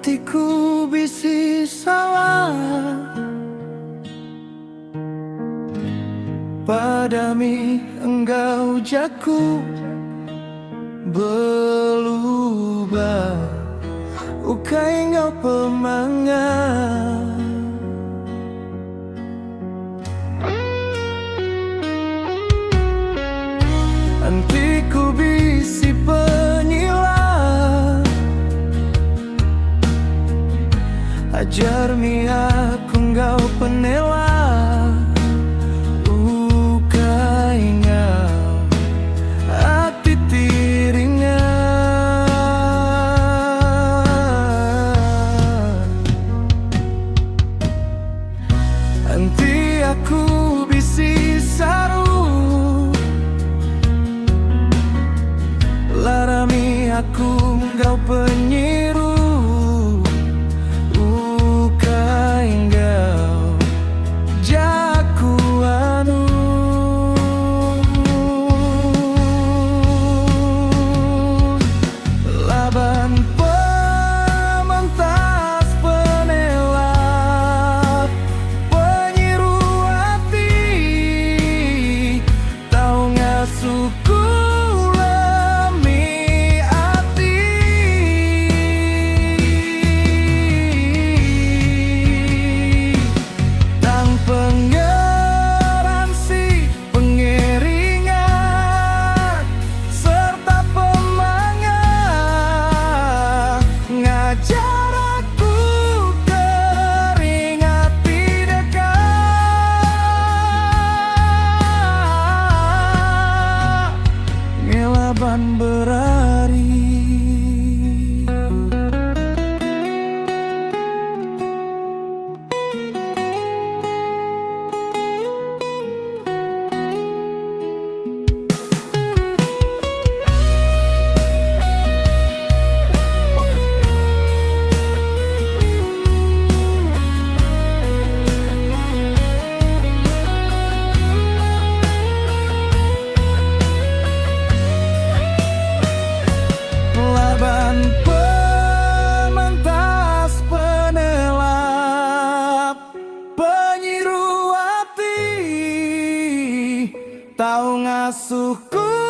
hatiku bisi salah padami engkau jaku berubah ukai engkau pemangan antiku bisi penyilah ajar mi aku engkau penela ukai engkau hati tiringan anti aku bisi saru larami aku engkau penyiru ukai engkau jaku anu laban pementas penelap penyiru hati tau ngasuku berari pementas penelap penyiru hati tau ngasuhku